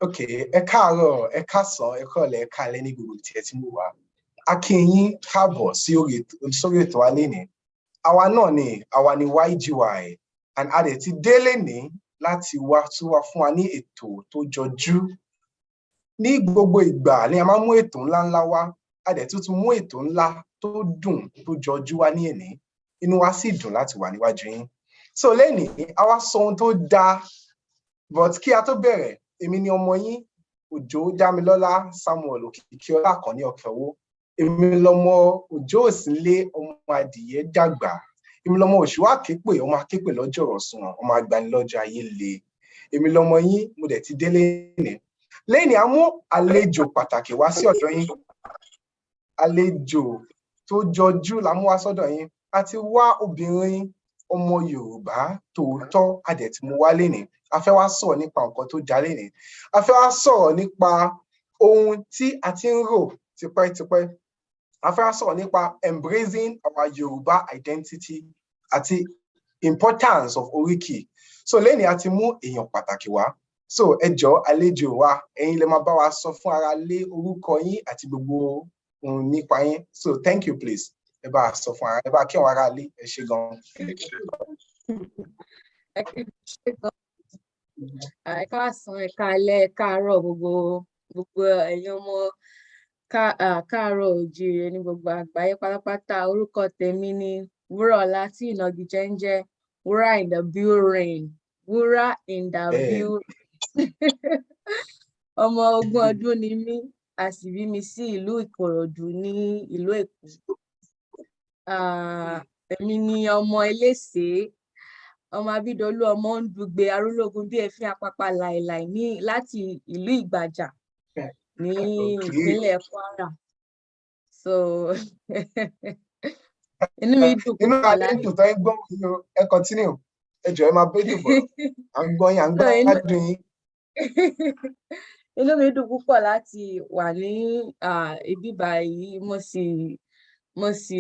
Okay, ẹ káàárọ̀, ẹ káàsán, ẹ kúrọ̀lẹ́, ẹ káalẹ́ ní gbogbo tí ẹ ti mú wa. A kí yín káàbọ̀ sí sórí ètò wa lénìí. Àwa náà ni, àwa ni YGY, and a dẹ̀ ti dé lénìí láti wá fún wa ní ètò tó jọjú. Ní gbogbo ìgbà ni a máa ń mú ètò ńláńlá wá, a dẹ̀ tún mú ètò ńlá tó dùn tó jọjú wá ní èní. Inú wa sì dùn láti wà níwájú yín. So lénìí, a wá sọ ohun tó dáa, but kí a tó bẹ̀rẹ̀, èmi ni ọmọ yín, Òjó Dámilọ́lá Samuel Òkìkíọlá Àkànní Ọ̀kẹ́owó. Èmi lọmọ Òjó Òsínlé, ọmọ adìyẹ dàgbà. Èmi lọmọ Òṣùwà képè, ọmọ aképè lọ́jọ́ ọ̀sùn, ọmọ agbanilọ́jọ́ ayé le. Èmi lọmọ yín, mo dẹ̀ ti dé lénìí. Lénìí, a mú àlejò pàtàkì wá sí ọ̀dọ̀ yín. Àlejò tó jọjú la mú wá sọ́dọ̀ yín. A ti wá obìnrin ọmọ Yorùbá tòótọ́, a dẹ̀ ti mú wá lénìí. A fẹ́ wá sọ̀rọ̀ nípa nǹkan tó já lénìí. A fẹ́ wá sọ̀rọ̀ nípa ohun tí a ti ń rò tipẹ́tipẹ́. A fẹ́ wá sọ̀rọ̀ nípa embracing our Yoruba identity àti importance of Oriki. So lénìí a ti mú èèyàn pàtàkì wá. So ẹ jọ̀ọ́ àlejò wa, ẹ̀yin lè máa bá wa sọ fún ara lé orúkọ yín àti gbogbo ohun nípa yín. So thank you please. Ẹ bá sọ fún ara, ẹ bá kí àwọn ará lé, ẹ ṣé gan. Ẹ káàsán, ẹ káalẹ́, ẹ káàárọ̀ gbogbo ẹ̀yin ọmọ káàárọ̀ oòjíire ní gbogbo àgbáyé pátápátá. Orúkọ tèmi ni Wuraola tí ìnagijẹ ń jẹ́ Wuraindabewrinnnnn. Wuraindabewrinnnnn. Ọmọ 20 ọdún ni mí, a sì bí mi sí ìlú Ìkòròdú ní ìlú Èkó. Èmi ni ọmọ Eléṣé, ọmọ Abídolú, ọmọ Ndugbe, Arúlógún bí ẹfin apapa láìláì láti ìlú Ìgbàjà ní ìpínlẹ̀ Kwara. So inú mi dùn púpọ̀ láti. Inú àlejò tó ń gbọ́ ẹ continue. Ẹ jọ̀ọ́ ẹ máa bẹ́ dùn bọ̀. À ń gbọ́ yín, à ń gbádùn yín. Inú mi dùn púpọ̀ láti wà ní ibi báyìí. Mo sì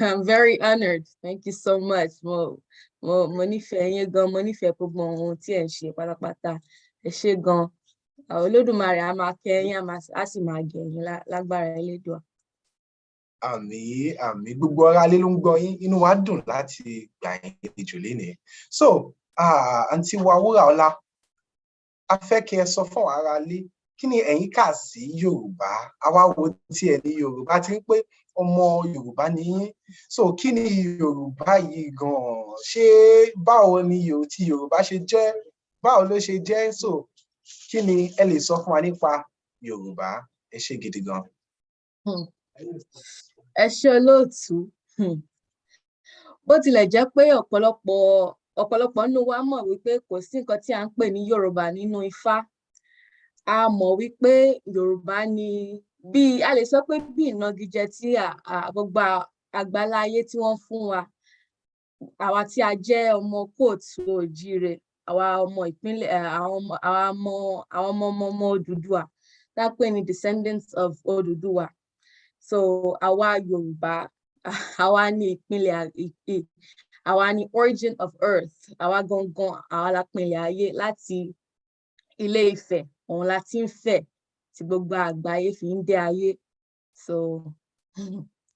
I'm very honored. Thank you so much. Mo nífẹ̀ẹ́ yín gan, mo nífẹ̀ẹ́ gbogbo ohun tí ẹ ń ṣe pátápátá. Ẹ ṣé gan. Olódùmarè á máa kẹ́ yín, á sì máa gẹ̀ yín lágbára Elédùà. Àmín, àmín. Gbogbo ará ilé ló ń gbọ́ yín. Inú wa dùn láti gbà yín àlejò lénìí. So, àǹtí wa Wuraola, a fẹ́ kí ẹ sọ fún ará ilé, kí ni ẹ̀yin kà sí Yorùbá? Àwa wo tí ẹ ní Yorùbá ti ń pé ọmọ Yorùbá ni yín. So kí ni Yorùbá yìí gan-an? Ṣé báwo ni tí Yorùbá ṣe jẹ́? Báwo ló ṣe jẹ́? So kí ni ẹ lè sọ fún wa nípa Yorùbá? Ẹ ṣé gidi gan. Ẹ ṣé olóòtú. Bó tilẹ̀ jẹ́ pé ọ̀pọ̀lọpọ̀ nínú wa mọ̀ wípé kò sí nǹkan tí à ń pè ní Yorùbá nínú Ifá. A mọ̀ wípé Yorùbá ni a lè sọ pé bí ìnagijẹ tí gbogbo àgbáláyé tí wọ́n fún wa. Àwa tí a jẹ́ ọmọ kóòtù òjíire, àwa ọmọ ìpínlẹ̀, àwọn ọmọ Odùduwà, tá pè ní descendants of Odùduwà. So àwa Yorùbá, àwa ni ìpínlẹ̀, àwa ni origin of earth, àwa gangan, àwa la pínlẹ̀ ayé láti Ilé Ifẹ̀, òun la ti ń fẹ̀ tí gbogbo àgbáyé fi ń dé ayé. So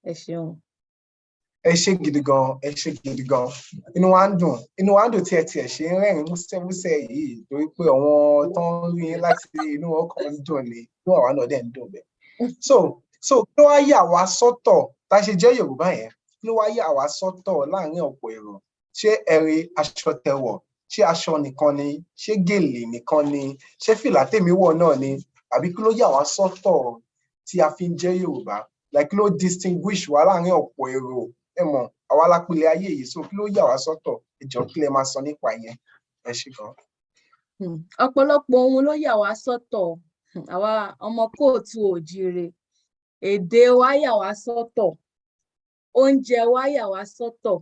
ẹ ṣeun. Ẹ ṣé gidi gan, ẹ ṣé gidi gan. Inú wa ń dùn tí ẹ tiẹ̀ ṣe ń rẹ́rìn músẹ́músẹ́ yìí torí pé àwọn tó ń rí yín láti inú ọkàn ń dùn ni, inú àwa náà dẹ̀ ń dùn bẹ́ẹ̀. So kí ló wá yà wá sọ́tọ̀ tá a ṣe jẹ́ Yorùbá yẹn? Kí ló wá yà wá sọ́tọ̀ láàárín ọ̀pọ̀ èrò? Ṣé ẹ̀rí aṣọ tẹwọ̀? Ṣé aṣọ nìkan ni? Ṣé gèlè nìkan ni? Ṣé fìlà tèmi wọ̀ náà ni? Àbí kí ló yà wá sọ́tọ̀ tí a fi ń jẹ́ Yorùbá? Like kí ló distinguish wa láàárín ọ̀pọ̀ èrò? Ẹ mọ̀, àwa lápilẹ̀ ayé yìí, so kí ló yà wá sọ́tọ̀? Ẹ jọ̀ọ́ kí lẹ máa sọ nípa yẹn? Ẹ ṣé gan. Ọ̀pọ̀lọpọ̀ ohun ló yà wá sọ́tọ̀. Àwa ọmọ kóòtù òjíire, èdè wa yà wá sọ́tọ̀, oúnjẹ wa yà wá sọ́tọ̀,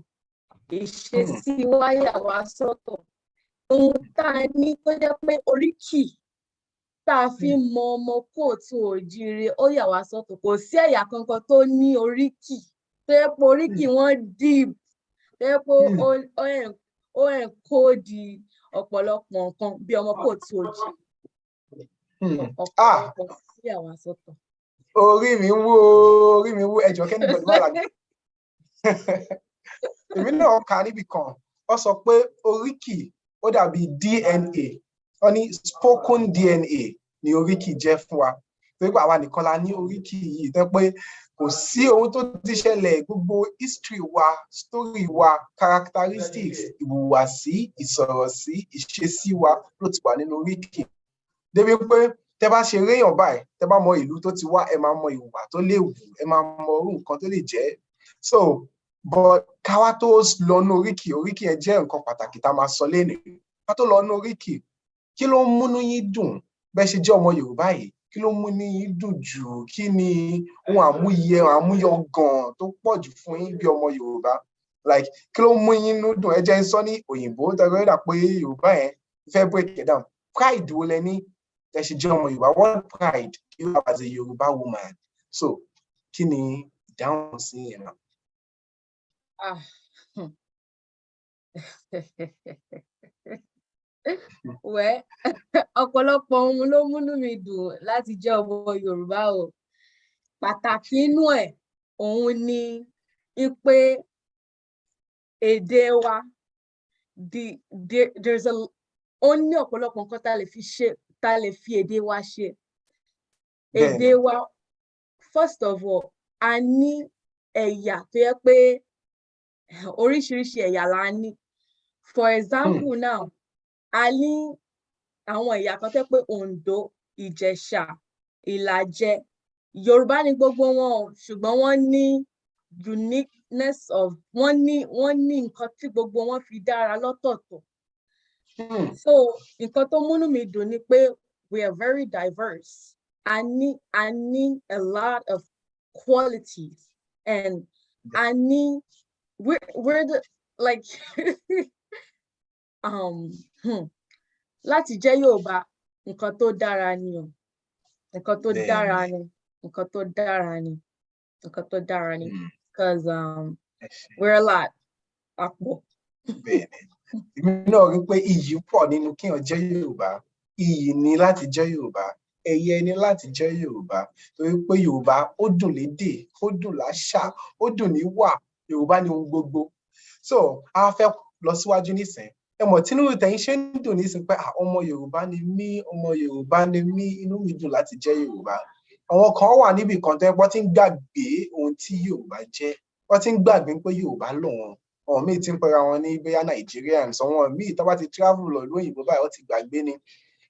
ìṣesí wa yà wá sọ́tọ̀. Ohun tá a ní tó jẹ́ pé oríkì tá a fi mọ ọmọ kóòtù òjíire ó yà wá sọ́tọ̀. Kò sí ẹ̀yà kankan tó ní oríkì, tó yẹ pé oríkì wọn deep, tó yẹ pé ó encode ọ̀pọ̀lọpọ̀ nǹkan bí ọmọ kóòtù òjíire. ọ̀pọ̀lọpọ̀ sí àwọn àsọtọ̀. Orí mi wú ẹjọ́ kẹ́nìbọ̀dì má làgbé. Èmi náà kà níbì kan, ó sọ pé oríkì ó dàbí DNA, ó ní spoken DNA ni oríkì jẹ́ fún wa. Torí pé àwa nìkan la ní oríkì yìí, tẹ́ pé kò sí ohun tó ti ṣẹlẹ̀, gbogbo history wa, story wa, characteristics, ìhùwàsí, ìsọ̀rọ̀sí, ìṣesí wa ló ti wà nínú oríkì. Débi pé tẹ́ bá ṣe réyàn báyìí, tẹ́ bá mọ ìlú tó ti wá, ẹ máa mọ ìwà tó lè wù, ẹ máa mọ irú nǹkan tó lè jẹ́. So, but káwá tó lọ nú oríkì yẹn jẹ́ nǹkan pàtàkì tá a máa sọ lénìí. Ká tó lọ nú oríkì, kí ló ń múnú yín dùn bẹ́ẹ̀ ṣe jẹ́ ọmọ Yorùbá yìí? Kí ló ń múnú yín dùn jù? Kí ni ohun àmúyangàn tó pọ̀ jù fún yín bí ọmọ Yorùbá? Like, kí ló ń mú yín nú dùn? Ẹ jẹ́ n sọ ní òyìnbó, tẹ́lẹ̀ dà pé Yorùbá yẹn fẹ́ break it down. Pride wo lẹ ní tẹ́ ṣe jẹ́ ọmọ Yorùbá? What pride you have as a Yoruba woman? So, kí ni ìdáhùn sí yẹn náà? Wẹ́ ọ̀pọ̀lọpọ̀ ohun ló múnú mi dùn láti jẹ́ ọmọ Yorùbá o. Pàtàkì inú ẹ̀ òun ni pé èdè wa ó ní ọ̀pọ̀lọpọ̀ nǹkan tá lè fi èdè wa ṣe. Èdè wa, first of all, a ní ẹ̀yà tó yẹ pé oríṣiríṣi ẹ̀yà la ní. For example now, a ní àwọn ẹ̀yà kan tẹ́ pé Oǹdó, Ìjẹ̀ṣà, Ìlàjẹ, Yorùbá ni gbogbo wọn, ṣùgbọ́n wọ́n ní uniqueness of wọ́n ní nǹkan tí gbogbo wọn fi dára lọ́tọ̀ọ̀tọ̀. So nǹkan tó múnú mi dùn ni pé we are very diverse. I need a lot of qualities, and we're the like láti jẹ́ Yorùbá, nǹkan tó dára ni o. Nǹkan tó dára ni because we're a lot. Àpọ̀. Èmi náà rí pé iyì pọ̀ nínú kéèyàn jẹ́ Yorùbá. Iyì ni láti jẹ́ Yorùbá. Ẹ̀yẹ ni láti jẹ́ Yorùbá. Torí pé Yorùbá ó dùn lédè, ó dùn láṣà, ó dùn níwà. Yorùbá ni ohun gbogbo. So, a fẹ́ lọ síwájú nísìn. Ẹ mọ̀ tí inú tẹ̀yin ṣe ń dùn nísìn pé ọmọ Yorùbá ni mí, inú mi dùn láti jẹ́ Yorùbá. Àwọn kan wà níbì kan tẹ́ wọ́n ti ń gbàgbé ohun tí Yorùbá jẹ́. Wọ́n ti ń gbàgbé pé Yorùbá lòun. Àwọn míì ti ń pera wọn ní bóyá Nigerians, àwọn míì tó bá ti travel lọ lóyìnbó báyìí wọ́n ti gbàgbé ni.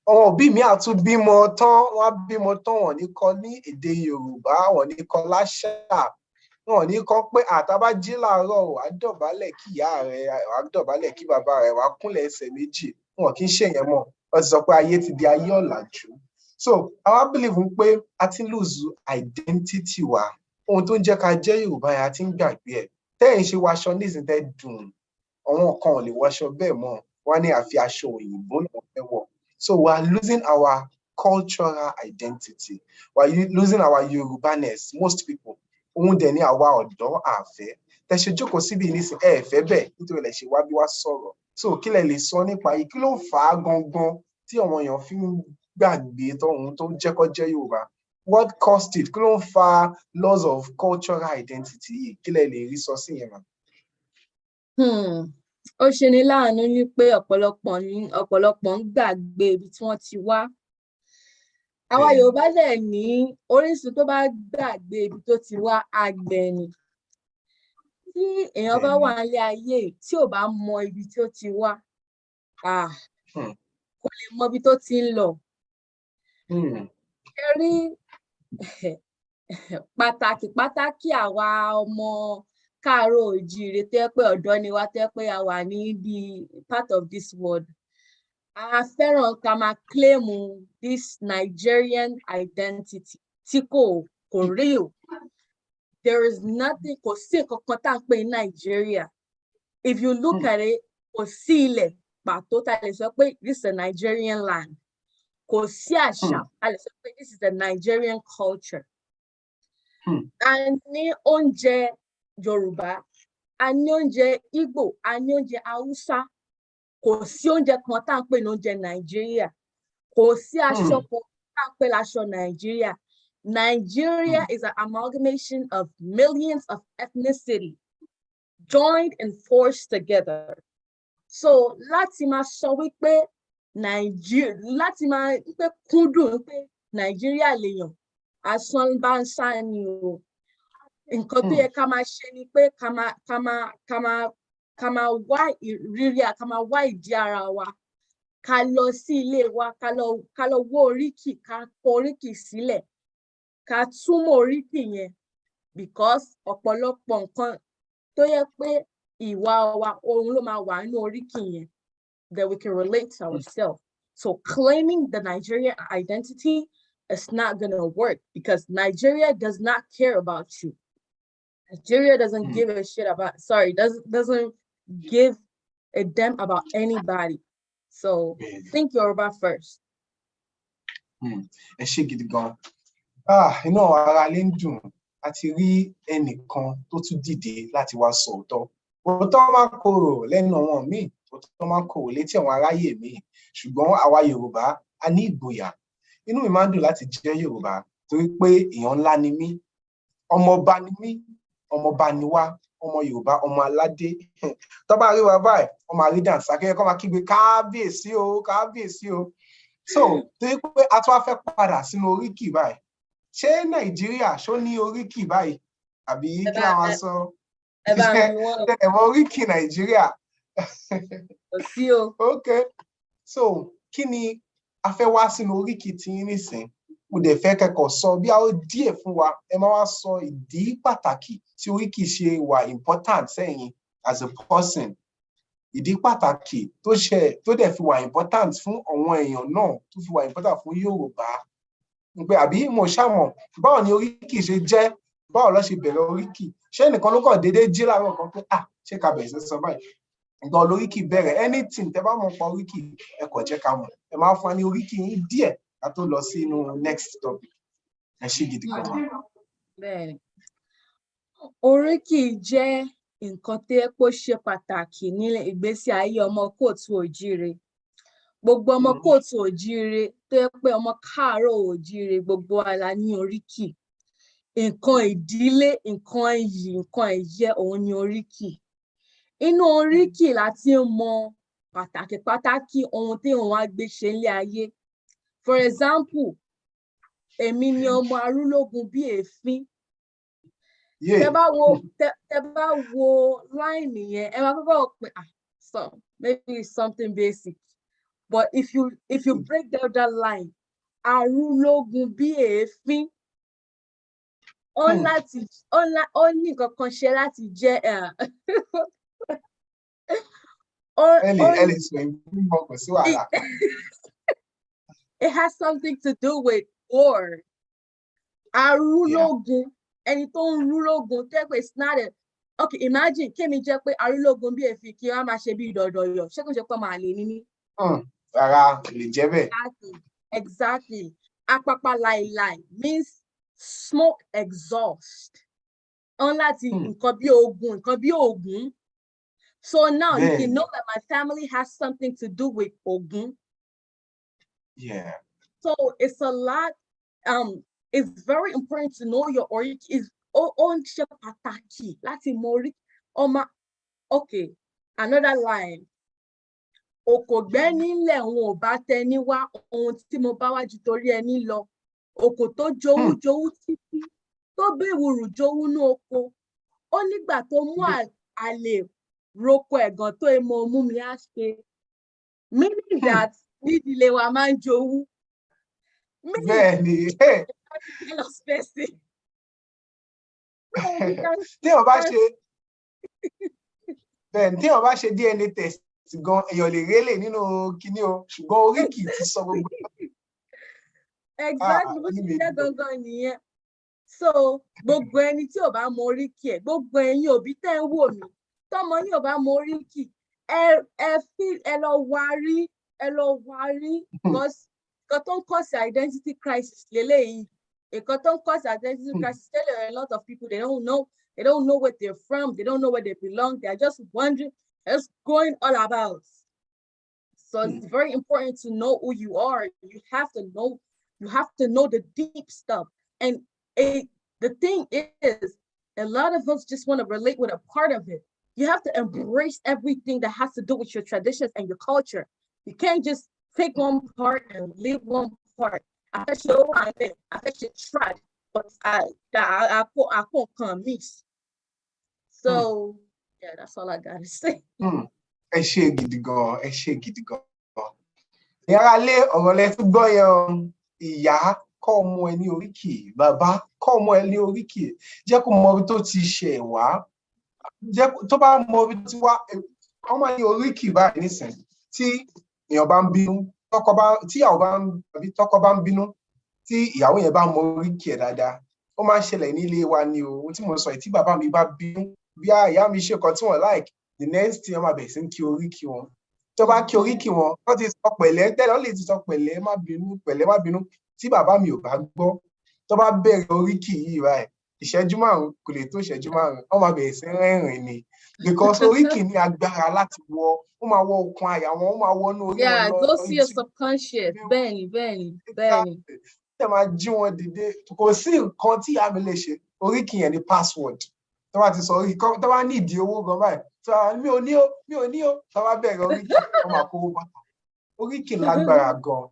Àwọn òbí mi á tún bímọ tán, wọ́n ní kọ́ ní èdè Yorùbá, wọ́n ní kọ́ láṣà, wọ́n ní kọ́ pé àtàbá jí láàárọ̀ wà á dọ̀bálẹ̀ kí ìyá rẹ̀, wà á dọ̀bálẹ̀ kí bàbá rẹ̀, wà á kúnlẹ̀ ẹsẹ̀ méjì. Wọn kì í ṣe yẹn mọ́. Wọ́n ti sọ pé ayé ti di ayé ọ̀làjú. So, àwa believe pé a ti lose identity wa. Ohun tó ń jẹ́ ká jẹ́ Yorùbá yẹn a ti ń gbàgbé ẹ̀. Tẹ́yìn ṣe waṣọ nísìn tẹ́ dùn, àwọn kan ò lè waṣọ bẹ́ẹ̀ mọ́. Wọ́n ní àfi aṣọ òyìnbó ló fẹ́ wọ̀. So we are losing our cultural identity. We are losing our Yorubaness, most people. Ohun dẹ̀ ni àwa ọ̀dọ́ àfẹ́. Tẹ́ ṣe jókòó síbi nísìn ẹ fẹ́ bẹ́ẹ̀ nítorí lẹ ṣe wá bí wá sọ̀rọ̀. So kí lẹ lè sọ nípa yìí? Kí ló fà á gangan tí àwọn èèyàn fi ń gbàgbé ohun tó jẹ́ kó jẹ́ Yorùbá? What caused it? Kí ló ń fa loss of cultural identity yìí? Kí lẹ lè rí sọ sí yẹn mà? Ó ṣe ní láàánú ní pé ọ̀pọ̀lọpọ̀ ń gbàgbé ibi tí wọ́n ti wá. Àwa Yorùbá dẹ̀ ní orísun tó bá gbàgbé ibi tó ti wá, àgbẹ̀ ni. Tí èèyàn bá wà nílé ayé tí ò bá mọ ibi tí ó ti wá, kò lè mọ ibi tó ti ń lọ. Ẹ rí pàtàkì àwa ọmọ káàárọ̀ oòjíire tó yẹ pé ọ̀dọ́ ni wá, tó yẹ pé a wà ní bí part of this world. A fẹ́ràn ká máa claim this Nigerian identity tí kò real. There is nothing, kò sí nǹkan kan tá à ń pè ní Nigeria. If you look at it, kò sí ilẹ̀ pàtó tá a lè sọ pé this is a Nigerian land. Kò sí àṣà a lè sọ pé this is a Nigerian culture. A ní oúnjẹ Yorùbá, a ní oúnjẹ Igbo, a ní oúnjẹ Hausa. Kò sí oúnjẹ kan tá à ń pè ní oúnjẹ Nàìjíríà. Kò sí aṣọ kan, Nigeria. Nigeria is an amalgamation of millions of ethnicity joined and forced together. So láti máa sọ wípé láti máa wípé kúndùn pé Nàìjíríà lèèyàn asán bá ń sá ni o. Nǹkan tó yẹ ká máa ṣe ni pé ká máa wá ìrírí ká máa wá ìdí ara wa. Ká lọ sí ilé wa, ká lọ wó oríkì, ká kọ oríkì sílẹ̀, ká túmọ̀ oríkì yẹn because ọ̀pọ̀lọpọ̀ nǹkan tó yẹ pé ìwà wa ohun ló máa wà nínú oríkì yẹn that we can relate to ourselves. So claiming the Nigerian identity is not going to work because Nigeria does not care about you. Nigeria doesn't give a shit about, doesn't give a damn about anybody. So think Yoruba first. Ẹ ṣé gidi gan. Inú ara lè ń dùn àti rí ẹnìkan tó tún dìde láti wá sọ òótọ́. Òótọ́ máa korò lẹ́nu àwọn míì, òótọ́ máa korò létí àwọn aráyé míì. Ṣùgbọ́n àwa Yorùbá a ní ìgboyà. Inú mi máa ń dùn láti jẹ́ Yorùbá torí pé èèyàn ńlá ni mí. Ọmọọba ni mí, ọmọọba ni wá, ọmọ Yorùbá, ọmọ aládé. Tó bá rí wa báyìí, ọmọ àrídànsá kẹ́kẹ́ kọ́ máa kígbe kábíyèsí o, kábíyèsí o. So, torí pé a tún wá fẹ́ padà sínú oríkì báyìí. Ṣé Nàìjíríà ṣó ní oríkì báyìí? Àbí kí la máa sọ? Ẹ̀wọ̀n oríkì Nàìjíríà. Okay. So, kí ni a fẹ́ wá sínú oríkì tí yín nísìn? Mo dẹ̀ fẹ́ kẹ́kọ̀ọ́ sọ bí a ó díẹ̀ fún wa. Ẹ máa wá sọ ìdí pàtàkì tí oríkì ṣe wà important sẹ́yìn as a person. Ìdí pàtàkì tó dẹ̀ fi wà important fún àwọn èèyàn náà tó fi wà important fún Yorùbá. Pé àbí mo ṣàmọ̀ báwo ni oríkì ṣe jẹ́, báwo ló ṣe bẹ̀rẹ̀ oríkì. Ṣé ẹnìkan ló kàn déédéé jí láàárọ̀ kan pé ṣé ká bẹ̀rẹ̀ sí sọ báyìí. Ìgbà lóríkì bẹ̀rẹ̀ anything tẹ́ bá mọ̀ pa oríkì ẹ kàn jẹ́ ká mọ̀. Ẹ máa fún wa ní oríkì yín díẹ̀ ká tó lọ sínú next topic. Ẹ ṣé gidi gan. Bẹ́ẹ̀ni. Oríkì jẹ́ nǹkan tó yẹ kó ṣe pàtàkì ní ìgbésí ayé ọmọ kóòtù òjíire. Gbogbo ọmọ kóòtù òjíire tó yẹ pé ọmọ káàárọ̀ òjíire gbogbo ala ní oríkì. Nǹkan ìdílé, nǹkan iyì, nǹkan ẹ̀yẹ òun ni oríkì. Inú oríkì láti mọ pàtàkì ohun tí òun á gbé ṣe nílé ayé. For example, èmi ni ọmọ arúlógún bí èéfín. Tẹ́ bá wo line yẹn, ẹ máa kọ́kọ́ pé so maybe it's something basic. But if you break down that line, arúlógún bí èéfín, ó ní nǹkan kan ṣe láti jẹ́ it has something to do with war. Arúlógún, ẹni tó ń rúlógún, tẹ́ pé it's not a okay, imagine kémi jẹ́ pé arúlógún bí èéfín kí wọ́n máa ṣe bí dọ̀dọ̀yọ̀, ṣé kò ṣe pé máa lè ní ní? Rárá, lè jẹ́ bẹ́ẹ̀. Exactly. Apapa láìláì means smoke exhaust. Láti nǹkan bí ogun. So now you can know that my family has something to do with Ogun. Yeah. So it's a lot. It's very important to know your origin. Is ṣe pàtàkì láti mọ orí. Okay, another line. Òkògbẹ́ nílẹ̀ òun ò bá tẹni wá ohun tí mo bá wájú torí ẹni lọ. Òkò tó jowú títí tó béwùrù jowú ní oko. Ó nígbà tó mú àlè roko ẹ̀gàn tó èmo mú mi á ṣe. Meaning that nídìílé wa máa ń jowú. Bẹ́ẹ̀ni. Tí o bá ṣe DNA test gan èèyàn lè rélè nínú kíní o ṣùgbọ́n oríkì ti sọ gbogbo. Exactly bó ti jẹ́ gangan nìyẹn. So gbogbo ẹni tí ò bá mọ oríkì ẹ̀, gbogbo ẹ̀yin òbí tẹ́ ń wò mí, tọ́mọ yín ò bá mọ oríkì, ẹ lọ wárí because nǹkan tó ń cause identity crisis lélẹ́yìí. Nǹkan tó ń cause identity crisis tẹ́lẹ̀ a lot of people they don't know where they're from, they don't know where they belong, they are just wondering, just going all about. So it's very important to know who you are. You have to know You have to know the deep stuff. And the thing is, a lot of us just want to relate with a part of it. You have to embrace everything that has to do with your traditions and your culture. You can't just take one part and leave one part. I actually tried, but I can't come miss. So yeah, that's all I gotta say. Ẹ ṣé gidi gan, ẹ ṣé gidi gan. Ìyára lé ọ̀rọ̀ lẹ tún gbọ́ yẹn, ìyá kọ́ ọmọ ẹ ní oríkì, bàbá kọ́ ọmọ ẹ ní oríkì, jẹ́ kó mọ ibi tó ti ṣẹ̀ wá, jẹ́ tó bá mọ ibi tó ti wá, ọmọ ní oríkì báyìí nísìn tí èèyàn bá ń bínú, tí tọkọ bá ń bínú, tí ìyàwó yẹn bá mọ oríkì ẹ̀ dáadáa, ó máa ń ṣẹlẹ̀ nílé wa ni o. Ohun tí mo sọ yìí, tí bàbá mi bá bínú, bí ìyá mi ṣe nǹkan tí wọ́n like, the next thing wọ́n máa bẹ̀rẹ̀ sí ń kí oríkì wọn. Tó bá kí oríkì wọn, wọ́n ti sọ pẹ̀lẹ́ tẹ́lẹ̀, wọ́n lè ti sọ pẹ̀lẹ́ má bínú, tí bàbá mi ò bá gbọ́, tó bá bẹ̀rẹ̀ oríkì yìí báyìí, ìṣẹ́jú márùn-ún kò lè tó ìṣẹ́jú márùn-ún, wọ́n máa bẹ̀rẹ̀ sí rẹ́rìn-ín ni, because oríkì ní agbára láti ó máa wọ okun àyà wọn, ó máa wọnú orí wọn lọ. Yeah, go see your subconscious. Bẹ́ẹ̀ni. Ṣé máa jí wọn dìde, kò sí nǹkan tí ìyá mi lè ṣe, oríkì yẹn ni password. Tó bá ti sọ oríkì, tó bá ní ìdí owó gan báyìí, mi ò ní o, tó bá bẹ̀rẹ̀ oríkì, wọ́n máa kówó bàtà. Oríkì lágbára gan.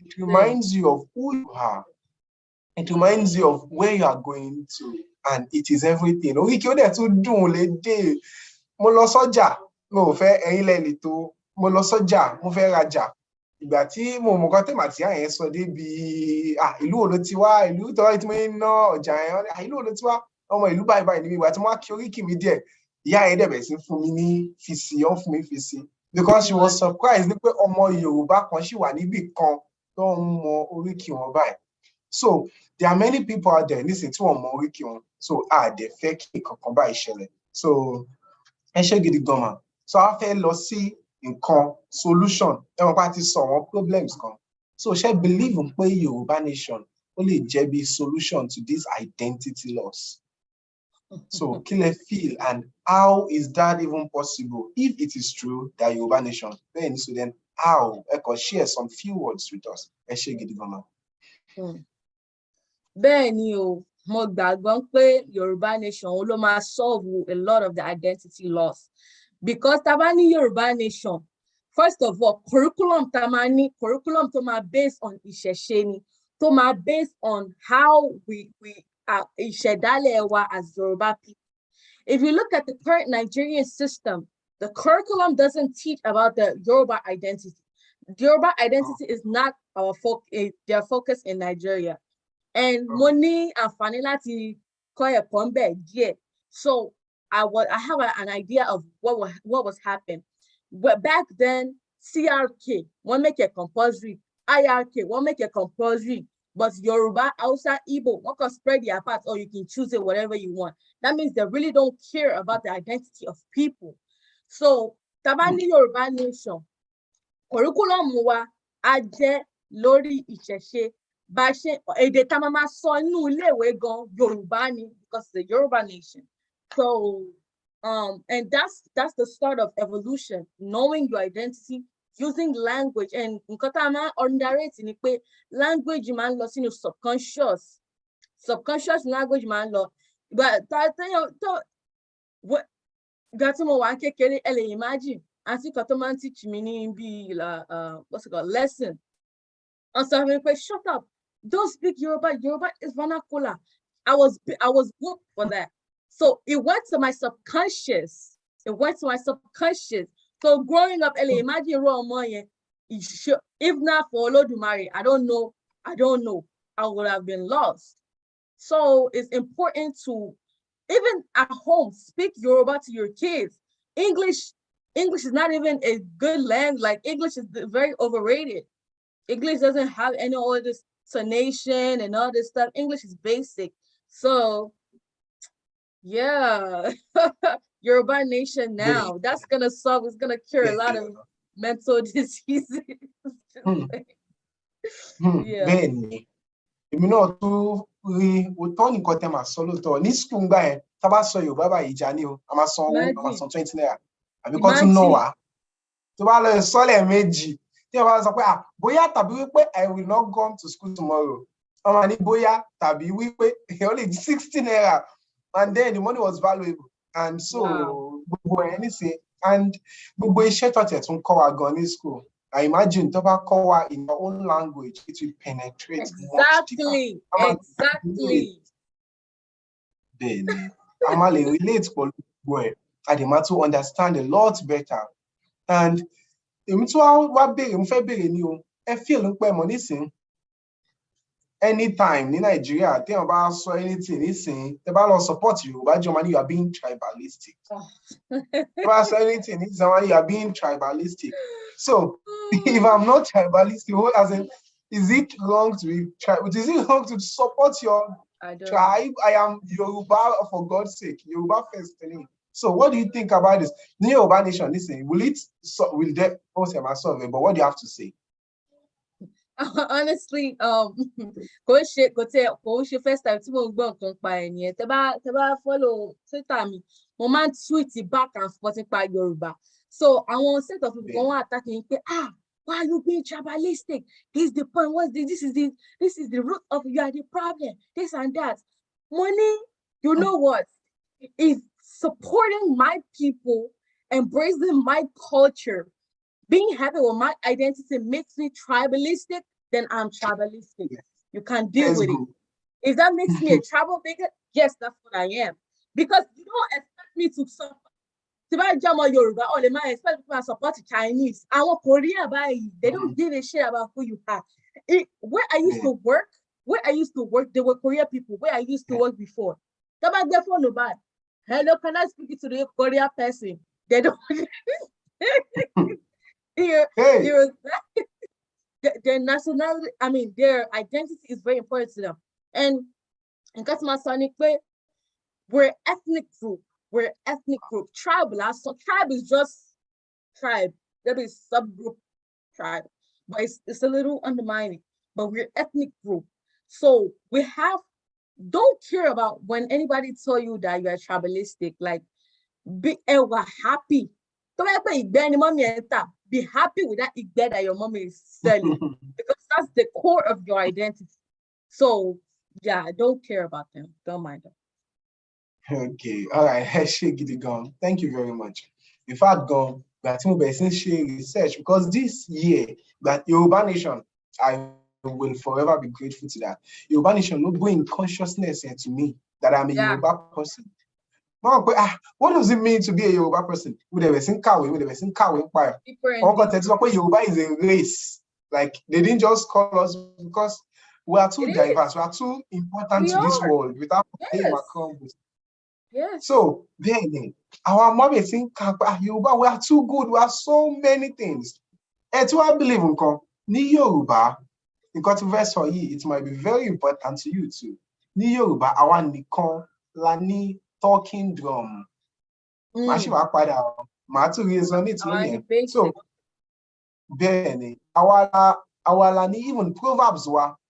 It reminds you of who you are. It reminds you of where you are going to, and it is everything. Oríkì ó dẹ̀ tún dùn lédè. Mo lọ sọ́jà, mo ò fẹ́ ẹ̀yin lẹ́ni tó, mo lọ sọ́jà, mo fẹ́ rajà. Ìgbà tí mo mọ̀ nǹkan tí màtíà yẹn sọ débi ìlú wo ló ti wá, ìlú tó tí mo ń ná ọjà yẹn, ìlú wo ló ti wá, ọmọ ìlú báyìí níbi ìgbà tí mo wá kí oríkì mi díẹ̀, ìyá yẹn dẹ̀ bẹ̀rẹ̀ sí fún mi ní fìsì, ó fún mi fìsì, because she was surprised ní pé ọmọ Yorùbá kan ṣì wà níbì kan tó ń mọ oríkì wọn báyìí. So there are many people out there nísìnyí tí wọ́n mọ oríkì wọn, so dẹ̀ fẹ́ kí nǹkan kan báyìí ṣẹlẹ̀. So ẹ ṣé gidi gan mà. So a fẹ́ lọ sí nǹkan solution, ẹ̀wọ̀n pa ti sọ àwọn problems kan. So ṣé believe pé Yorùbá nation ó lè jẹ́ bí solution to this identity loss? So kí lẹ feel, and how is that even possible if it is true that Yoruba nation? Then so then how? I could share some few words with us. Ẹ ṣé gidi gan ma. Bẹ́ẹ̀ni o, mo gbàgbọ́ pé Yoruba nation ló máa solve a lot of the identity loss, because tá bá ní Yoruba nation, first of all, curriculum tá máa ní, curriculum tó máa based on ìṣẹ̀ṣe ni, tó máa based on how we ìṣẹ̀dálẹ̀ wa as Yoruba people. If you look at the current Nigerian system, the curriculum doesn't teach about the Yoruba identity. The Yoruba identity is not their focus in Nigeria. And money and àǹfààní láti kọ́ ẹ̀kọ́ ńbẹ̀ díẹ̀. So I have an idea of what was happening. But back then, CRK won't make it compulsory. IRK won't make it compulsory. But Yoruba, Hausa, Igbo, one can spread their parts, or you can choose it whatever you want. That means they really don't care about the identity of people. So, Tabani Yoruba nation, curriculum wa aje lórí ìṣẹ̀ṣe, bá ṣe èdè tá máa sọ nínú iléèwé gan Yorùbá ni, because it's a Yoruba nation. So, and that's the start of evolution, knowing your identity, using language. And nǹkan tá máa underrate ni pé language máa ń lọ sínú subconscious language máa ń lọ. Ìgbà tí mo wà kékeré, ẹ lè imagine àti kan tó máa ń teach mi ní bí what's it called, lesson. And so I'm like, shut up, don't speak Yoruba is vernacular. I was whooped for that. So it went to my subconscious. So growing up, imagine if not for Olodumare, I don't know, I would have been lost. So it's important to, even at home, speak Yoruba to your kids. English is not even a good language. Like, English is very overrated. English doesn't have any all this tonation and all this stuff. English is basic. So yeah, Yoruba nation now. That's gonna solve, it's gonna cure a lot of mental diseases. Bẹ́ẹ̀ni, èmi náà tún rí òótọ́ nìkan tẹ́ máa sọ lóòótọ́. Ní school ń gbà yẹn, tá bá sọ Yorùbá báyìí ìjà ni o, a máa san owó, a máa san 20 naira. Àbí kọ́ tún ná wá. Tó bá lọ sọ́lẹ̀ méjì, tí wọ́n bá sọ pé bóyá tàbí wípé I will not come to school tomorrow. Ọmọ ní bóyá tàbí wípé only 16 naira, and then the money was valuable, and so gbogbo ẹ̀ nísìn, and gbogbo iṣẹ́ tó tẹ̀ tún kọ́ wa gan ní school. I imagine tó bá kọ́ wa in your own language, it will penetrate much deeper. Exactly. Then I'm a relate for where I demand to understand a lot better. And èmi tí wàá béèrè, mo fẹ́ béèrè ni o, ẹ feel ń pẹ́ mọ̀ nísìn. Anytime ní Nigeria, tí wọ́n bá sọ anything nísìn, tẹ́ bá lọ support Yorùbá Germany, you are being tribalistic. Tẹ́ bá sọ anything ní Germany, you are being tribalistic. So if I'm not tribalistic, what as in, is it wrong to be is it wrong to support your tribe? I am Yoruba, for God's sake, Yoruba first. So what do you think about this? New Yoruba nation, listen, will that also solve it? But what do you have to say? Honestly, kò ṣe first time tí mo gbọ́ nǹkan pa ẹ̀ nìyẹn. Tẹ́ bá follow Twitter mi, mo máa ń tweet back and forth nípa Yorùbá. So àwọn set of people wọ́n attack me pé why are you being tribalistic? This is the point. This is the root of you are the problem. This and that. Money, you know what? If supporting my people, embracing my culture, being happy with my identity makes me tribalistic, then I'm tribalistic. Yes. You can deal with it. If that makes me a tribal bigot, yes, that's what I am. Because you don't expect me to suffer. If I jam on Yoruba, or they might expect people to support the Chinese. Our Korea, they don't give a shit about who you are. Where I used to work, there were Korea people. Where I used to work before. Hello, can I speak to the Korea person? They don't. Their nationality, I mean, their identity is very important to them. And that's my sonic way. We're ethnic group. Tribe is just tribe. There is subgroup tribe, but it's a little undermining. But we're ethnic group, so we don't care about when anybody tell you that you are tribalistic. Like, we're happy. Be happy with that igbe that your mommy is selling, because that's the core of your identity. So yeah, I don't care about them. Don't mind them. Okay, all right. Thank you very much. In fact, share research, because this year that Yoruba Nation, I will forever be grateful to that. Yoruba Nation not bring consciousness to me that I'm a Yoruba person. What does it mean to be a Yoruba person? Yoruba is a race. Like, they didn't just call us because we are too diverse, we are too important to this world without So then our mom is saying, Yoruba, we are too good, we are so many things. And to I believe in Ni Yoruba, it might be very important to you too. Ni Yoruba, our Nikon Lani talking drum. So then our even Proverbs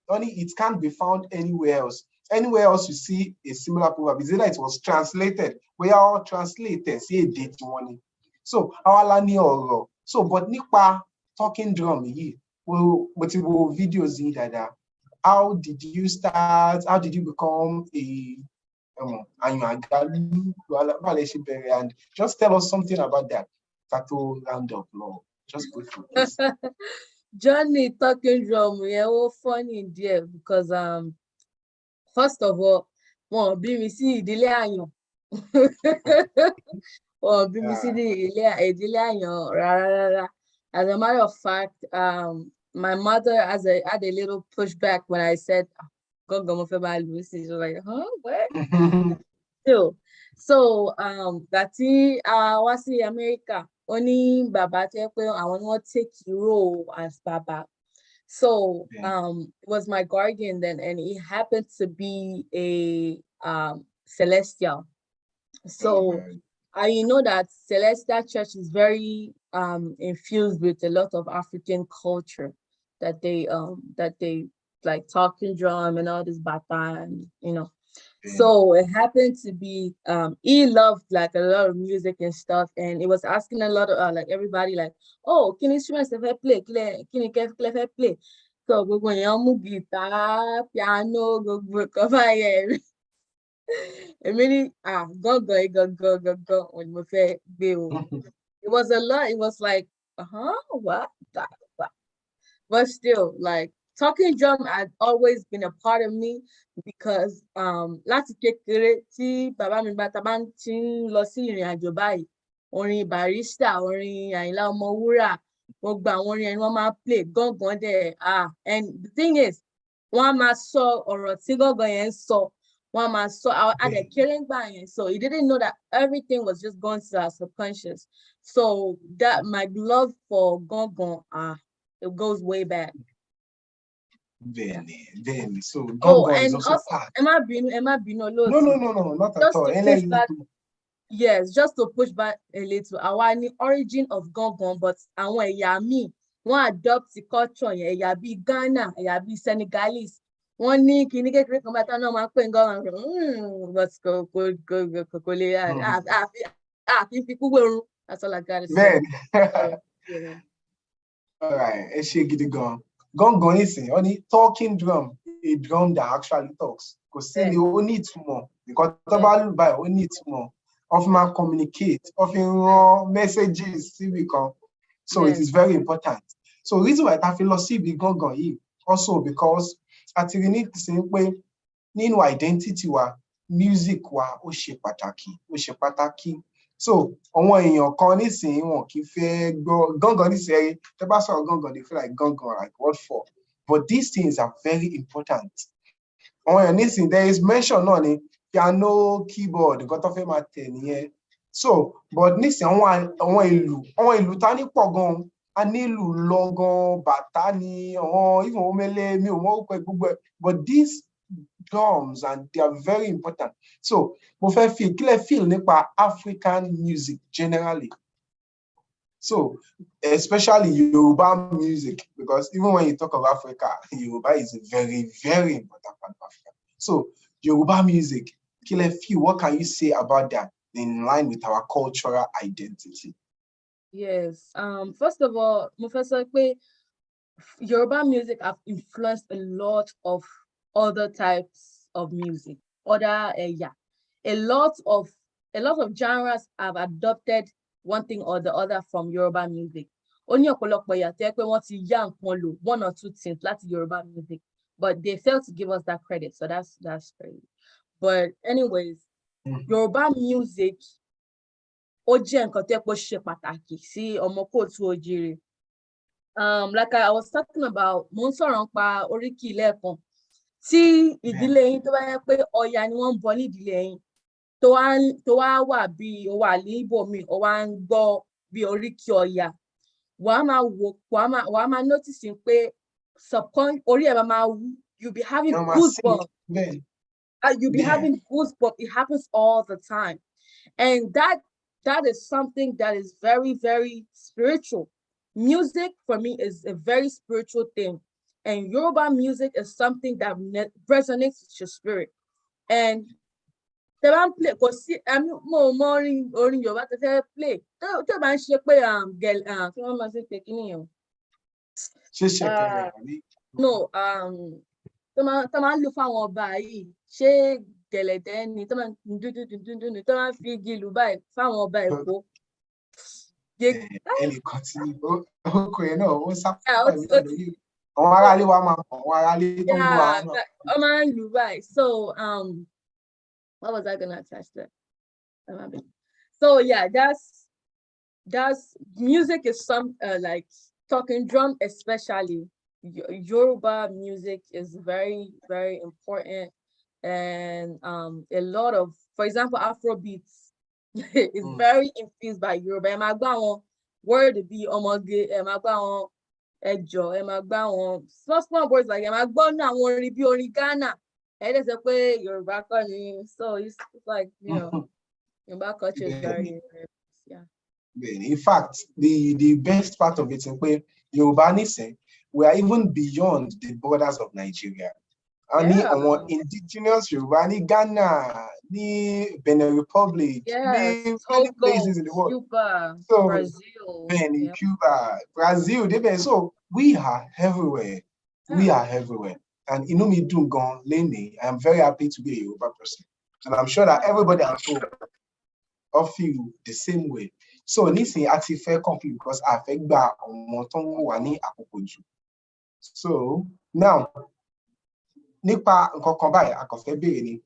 only it can't be found anywhere else. Anywhere else you see a similar proverb, is either it was translated, we are all translated, see a date money. So our lani oro. So but nipa talking drum multiple videos in that. How did you start? How did you become a and just tell us something about that. Tato round up law. Just go through this. Johnny talking drum, funny dear, because first of all, BBC ìdílé àyàn. BBC ìdílé àyàn rárá. As a matter of fact, my mother had a little pushback when I said, "Go Lucy." She was like, "Huh? What?" So Gati wá sí America. Only Baba I want to take role as Baba. So it was my guardian then, and he happened to be a celestial. So I know that Celestial Church is very infused with a lot of African culture, that they like talking drum and all this bata, and So it happened to be he loved like a lot of music and stuff, and it was asking a lot of like everybody like, oh, can instruments if I play? Can you play? So gbogbo èèyàn mú guitar, piano, gbogbo cover yẹn. Èmi ní gangan when mo fẹ́ gbé o. It was a lot. It was like, what? But still, like talking drum had always been a part of me because láti kékeré tí bàbá mi bá ta bá ti ń lọ sí ìrìn àjò báyìí, orin Barrister, orin Àyìnlá Ọmọwúrà, gbogbo àwọn orin ẹni wọ́n máa play gángan dẹ̀. And the thing is, wọ́n á máa sọ ọ̀rọ̀ tí gángan yẹn ń sọ, wọ́n á máa sọ adẹ̀ kéré ń gbà yẹn. So he didn't know that everything was just going to our subconscious. So that my love for gángan, it goes way back. Very. So gángan is also part. Emma Bino. No, not at all. Yes, just to push back a little. Our origin of gángan, but àwọn ẹ̀yà míì wọ́n adopt the culture yẹn, ẹ̀yà bíi Ghana, ẹ̀yà bíi Senegalese. Wọ́n ní kíní kékeré kan báyìí náà máa ń pè ń gángan. But kò lè àfi fi kúwé orun. That's all I gotta say. Yeah. All right, ẹ ṣé gidi gan. Gángan nísìnyí, wọ́n ní talking drum, a drum that actually talks. Kò sí ni ó ní ìtumọ̀, because tó bá lù báyìí ó ní ìtumọ̀. Of my communicate, of in messages, so it is very important. So reason why I feel be gángan also because at the need to say nínú identity wa, music wa ó ṣe pàtàkì. So àwọn èèyàn kan nísìnyí wọn kì í fẹ́ gbọ́ gángan nísìnyí, tẹ́ bá sọ̀rọ̀ gángan, they feel like gángan, like what for? But these things are very important. Àwọn èèyàn nísìnyí, there is mention náà ni piano, keyboard, nǹkan tó fẹ́ máa tẹ̀ nìyẹn. So but nísìnyí àwọn ìlú ta ní pọ̀ gan, a ní ìlú lọ́gán, bàtà ni, àwọn even omele mi ò mọ̀ pé gbogbo ẹ̀, but these drums, and they are very important. So mo fẹ́ feel nípa African music generally. So especially Yoruba music, because even when you talk of Africa, Yoruba is a very, very important part of Africa. So Yoruba music, what can you say about that in line with our cultural identity? Yes. First of all, Professor, Yoruba music have influenced a lot of other types of music. A lot of genres have adopted one thing or the other from Yoruba music. Only ọ̀pọ̀lọpọ̀ ẹ̀yà tẹ́ pé wọ́n ti yá nǹkan lò one or two things láti Yoruba music, but they failed to give us that credit. So that's crazy. But anyways, Yoruba music ó jẹ́ nǹkan tẹ́ pé ó ṣe pàtàkì sí ọmọ kóòtù oòjíire. Like I was talking about, mo ń sọ̀rọ̀ nípa Oriki lẹ́ẹ̀kan. Tí ìdílé yín tó bá yẹ pé Ọya ni wọ́n ń bọ ní ìdílé yín, tó wá wà bí ó wà ní ibòmíì, ó wá ń gbọ́ bí Oriki Ọya, wàá máa notice pé orí ẹ̀ máa wú, you'll be having goosebumps. You'll be having goosebumps. It happens all the time. And that is something that is very, very spiritual. Music for me is a very spiritual thing. And Yoruba music is something that resonates with your spirit. And the man play, because more orin Yoruba to play. Tó bá ń ṣe pé kí wọ́n máa ṣe pé kí nìyẹn. No, tó máa ń lò fáwọn ọba yìí, ṣé gẹ̀lẹ̀dẹ́ ni tó máa ń dúdú tó máa ń fi igi lù báyìí fáwọn ọba Èkó. Ẹnì kan tí orúkọ yẹn náà ó sápá lórí àwọn aráalé wa máa mọ̀, àwọn aráalé tó ń bọ̀ àwọn náà. Ó máa ń lù báyìí. So what was I gonna attach that? So yeah, that's music is some like talking drum, especially Yoruba music is very, very important. And a lot of, for example, Afrobeats is very infused by Yoruba. Ẹ máa gbọ́ àwọn word bí ọmọge, ẹ máa gbọ́ àwọn ẹjọ́, ẹ máa gbọ́ àwọn small words like ẹ máa gbọ́ ní àwọn orin bí orin Ghana. Ẹ dẹ̀ sọ pé Yoruba kọ́ ni. So it's like, you know, Yoruba culture is very, yeah. In fact, the best part of it is where Yoruba nìsín, we are even beyond the borders of Nigeria. Any Yeah. indigenous Yoruba, ní Ghana, ní Benin Republic, Yes. ní many Togo, places in the world. Cuba, So, Brazil. Benin, Yep. Cuba, Brazil, so we are everywhere. We are everywhere. And inú mi dùn gan lénìí. I am very happy to be a Yoruba person. And I'm sure that everybody at home all feel the same way. So, nísìnyí a ti fẹ́ conclude because a fẹ́ gba àwọn tó ń wà ní àkókò jù. So, now, nípa nǹkan kan báyìí, a kàn fẹ́ béèrè ni,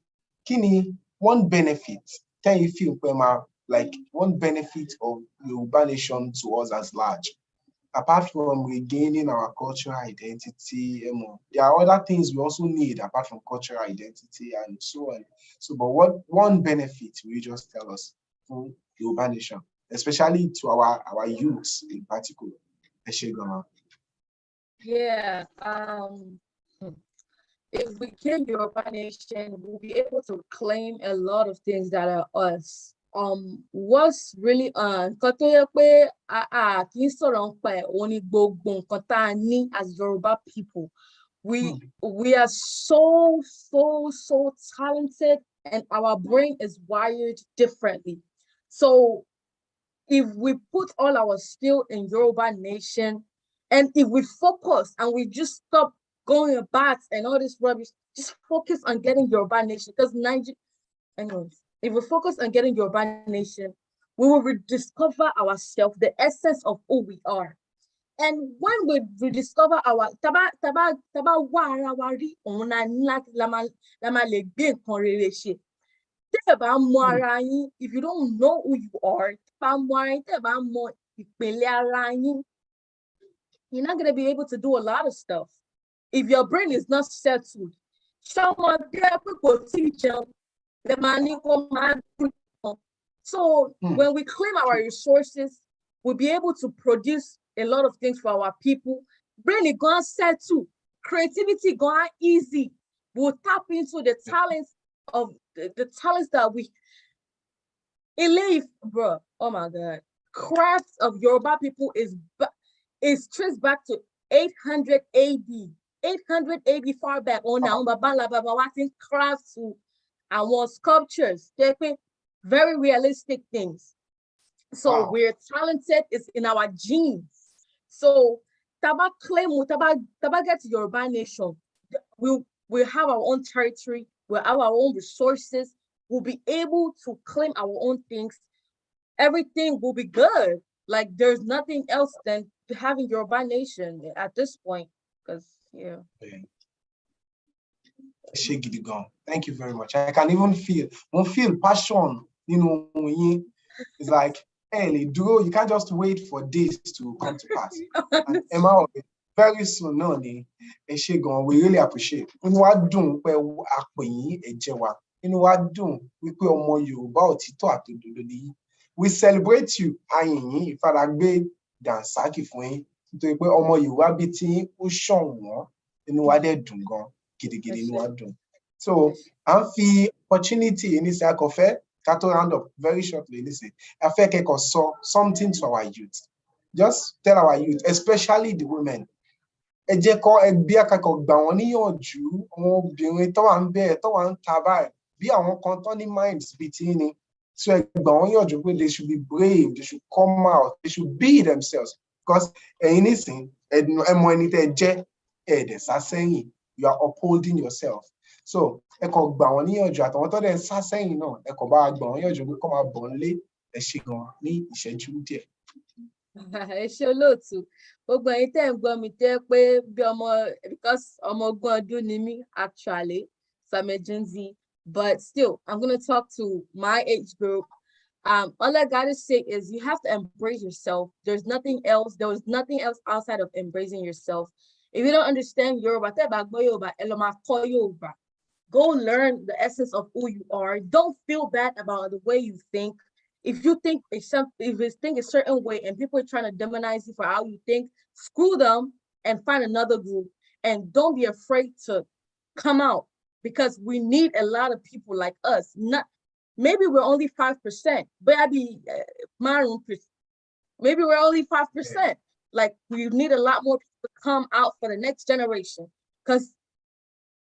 kí ni one benefit tẹ́yin feel pé máa, like one benefit of Yoruba nation to us as large? Apart from regaining our cultural identity, there are other things we also need apart from cultural identity and so on. So, but what one benefit will you just tell us from Yoruba nation, especially to our youths in particular? Yeah. If we get Yoruba nation, we'll be able to claim a lot of things that are us. What's really nǹkan tó yẹ pé a kì í sọ̀rọ̀ nípa ẹ̀ òun ni gbogbo nǹkan tá a ní as Yoruba people. We are so talented, and our brain is wired differently. So if we put all our skill in Yoruba nation, and if we focus and we just stop going back and all this rubbish, just focus on getting Yoruba nation. Because anyways, if we focus on getting Yoruba nation, we will rediscover ourselves, the essence of who we are. And when we rediscover our taba wa ara wa rí, òun la máa lè gbé nǹkan rere ṣe. Tẹ́ ẹ bá mọ ara yín, if you don't know who you are, tẹ́ ẹ bá mọ ìpele ara yín, you're not gonna be able to do a lot of stuff. If your brain is not settled, so when we claim our resources, we'll be able to produce a lot of things for our people. Brain is gone settle, creativity gone easy. We'll tap into the talents of the talents that we bro. Oh my God, crafts of Yoruba people is traced back to 800 AD. 800 AD far back on now, watching crafts to our sculptures, very realistic things. So we're talented, it's in our genes. So taba get Yoruba nation, we'll have our own territory, we'll have our own resources, we'll be able to claim our own things. Everything will be good. Like there's nothing else than having Yoruba nation at this point. Because thank you very much. I can even feel passion, it's like, hey, you can't just wait for this to come to pass. And Emma, very soon, we really appreciate. We celebrate you. Dànsákì fún yín nítorí pé ọmọ Yorùbá bí tí ó ṣọ̀wọ́n inú wa dẹ̀ dùn gan gidigidi inú wa dùn. So à ń fi opportunity nísìnyí a kò fẹ́ ká tó round up very shortly nísìnyí a fẹ́ kẹ́kọ̀ọ́ sọ something to our youth. Just tell our youth, especially the women. Ẹ jẹ́ kó ẹgbẹ́ akẹ́kọ̀ọ́ gbà wọ́n níyànjú, àwọn obìnrin tó wà ń bẹ̀ tó wà ń ta báyìí bí àwọn kan tó ní minds bíi tí ní. So they should be brave, they should come out, they should be themselves. Because anything, you are upholding yourself. So ṣe olóòtú gbogbo ẹ̀yin tẹ́ ń gbọ́ mi tẹ́ pé bí because ọmọ ogún ọdún ni mí actually, so I'm a Gen Z, but still I'm going to talk to my age group. All I gotta say is you have to embrace yourself. There was nothing else outside of embracing yourself. If you don't understand Yoruba, go learn the essence of who you are. Don't feel bad about the way you think. If you think a certain way and people are trying to demonize you for how you think, screw them and find another group. And don't be afraid to come out, because we need a lot of people like us. Maybe we're only 5%, but maybe we're only 5%. Like we need a lot more people to come out for the next generation, because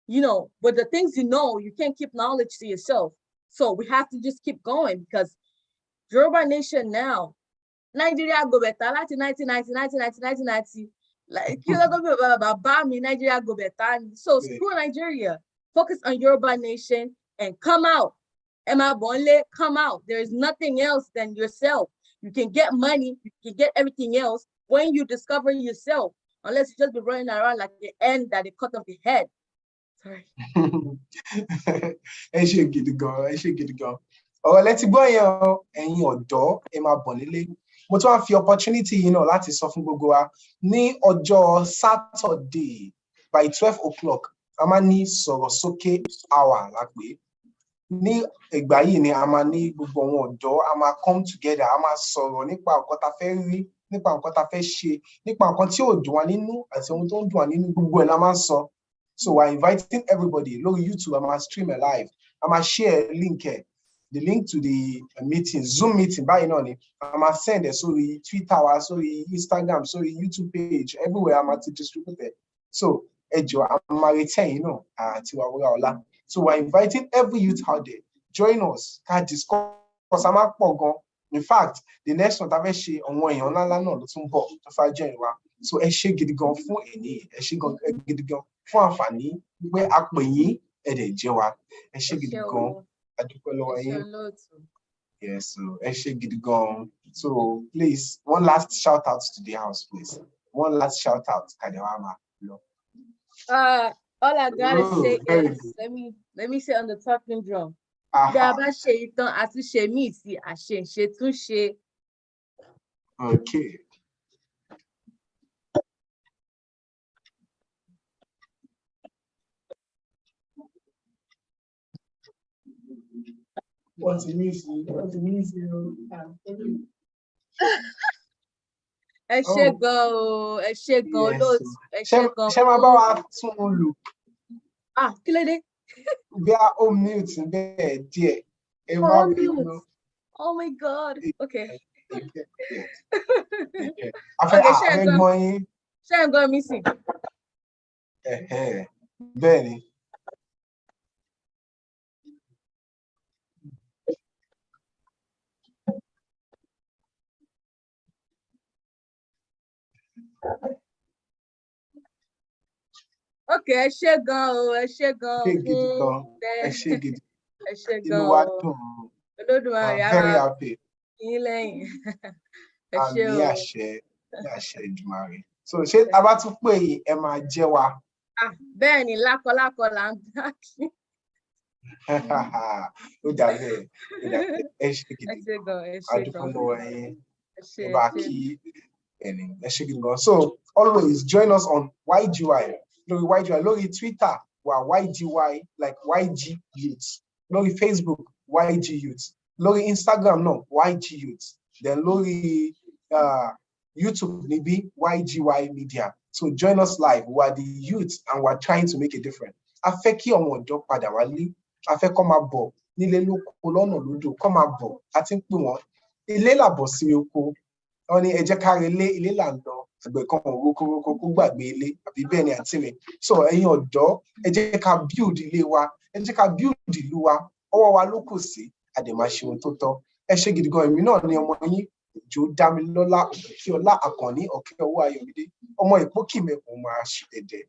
you know, but the things you know, you can't keep knowledge to yourself. So we have to just keep going because Yoruba Nation now, Nigeria go better. Like 1990. Like Nigeria go better. So screw Nigeria. Focus on Yoruba Nation and come out. Emma Bonle, come out. There is nothing else than yourself. You can get money, you can get everything else when you discover yourself, unless you just be running around like the end that they cut off the head. Sorry. Ẹ ṣé gidi gan, ẹ ṣé gidi gan. Ọ̀rọ̀ lẹ ti gbọ́ yẹn o, ẹ̀yin ọ̀dọ́ ẹ máa bọ̀ nílé. Mo tún wá fi opportunity yìí náà láti sọ fún gbogbo wa ní ọjọ́ Saturday by 12 o'clock a máa ní sọ̀rọ̀ sókè hour lápè. Ní ìgbà yìí ni a máa ní gbogbo àwọn ọ̀dọ́ a máa come together a máa sọ̀rọ̀ nípa nǹkan tá fẹ́ rí, nípa nǹkan tá fẹ́ ṣe, nípa nǹkan tí ò dùn wá nínú àti ohun tó ń dùn wá nínú, gbogbo ẹ̀ la máa ń sọ. So we're inviting everybody. Lórí YouTube, I'm gonna stream it live. I'm gonna share link here, the link to the meeting, Zoom meeting. By now, I'm gonna send it. Sorry, Twitter, sorry, Instagram, sorry, YouTube page, everywhere. I'm gonna distribute it. So, Ejo, I'm gonna return, you know, to Wuraola. So we're inviting every youth out there. Join us. Can discuss. In fact, the next one I've share on one on ló tún bọ̀ tó fà join wa. So ẹ ṣé gidi gan fún ẹni, ẹ ṣé gan gidi gan fún àǹfààní pé a pè yín ẹ dẹ̀ jẹ́ wa. Ẹ ṣé gidi gan. A dúpẹ́ lọ́wọ́ yín. Yes, so ẹ ṣé gidi gan. So please, one last shout out to the house, please. One last shout out. Kadewama. All I gotta say is let me say on the talking drum. Okay. What's the music? Ẹ ṣé gan, lóòtú. Ṣé máa bá wa tún un lò? Kí ló dé? Bí a ó mute bẹ́ẹ̀ díẹ̀. Oh my God. Okay. Afẹ́ gbọ́n yín. Ṣé ẹ gbọ́ mi sí? Bẹ́ẹ̀ ni. Okay, ẹ ṣé gan o, ẹ ṣé gan fún ẹ ṣé gidi. Ẹ ṣé gan o. Inú wa dùn. Olódùmarè á Very happy. Yín lẹ́yìn. Ẹ ṣé o. Àmì àṣẹ Èdùmàrè. So ṣé a bá tún pè yín ẹ máa jẹ́ wa? Bẹ́ẹ̀ ni lákọlákọ là ń gbá kí. Ó dàbí ẹ ṣé gidi. Ẹ ṣé gan, ẹ ṣé gan. A dúpẹ́ lọ́wọ́ yín. Ẹ bá kí ẹni ẹ ṣé gidi gan. So always join us on YGY. Lórí Twitter wa YGY like YG Youths. Lórí Facebook YG Youths. Lórí Instagram náà YG Youths. Then lórí YouTube níbí YGY Media. So join us live. We are the youth and we are trying to make a difference. A fẹ́ kí ọmọ ọ̀dọ́ padà wálé. A fẹ́ kó máa bọ̀ nílé lóko lọ́nà lódò kó máa bọ̀. A ti ń pè wọ́n. Ilé làbọ̀ sí oko. Wọ́n ní ẹ jẹ́ ká relé ilé là ń lọ. Àgbẹ̀ kan roko kó gbàgbé ilé àbí bẹ́ẹ̀ ni àǹtí mi. So ẹ̀yin ọ̀dọ́ ẹ jẹ́ ká build ilé wa. Ẹ jẹ́ ká build ìlú wa. Ọwọ́ wa ló kù sí. A dẹ̀ máa ṣe ohun tó tọ́. Ẹ ṣé gidi gan. Èmi náà ni ọmọ yín. Òjó Dámilọ́lá Òkìkíọlá Àkànní Ọ̀kẹ́ Owó Ayọ̀mídé. Ọmọ Ìpókìmẹ̀kùn máa ṣì dẹ̀dẹ̀.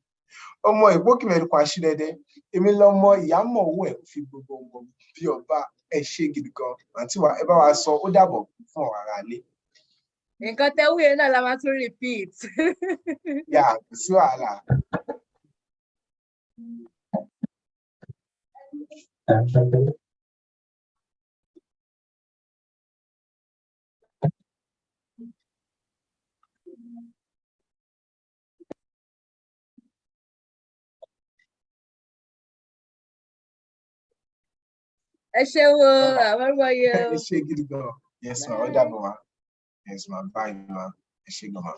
Ọmọ Ìpókìmẹ̀kùn àṣì dẹ̀dẹ̀. Èmi lọmọ ìyámọ̀ owó ẹ̀ fi gbogbo ọmọ bí ọba. Ẹ ṣé gidi gan. Àǹtí wa ẹ bá wa sọ ó dàbọ̀ fún ọ̀rọ̀ ara ilé. Nǹkan tẹ́ wúyẹ náà la máa tún repeat. Yà kò sí wàhálà. Ẹ ṣé wo, àbárúbọ yẹ o. Ẹ ṣé gidi gan. Yes ma, ó dàbọ̀ wá. Yes ma, bye ma. Ẹ ṣé gan ma.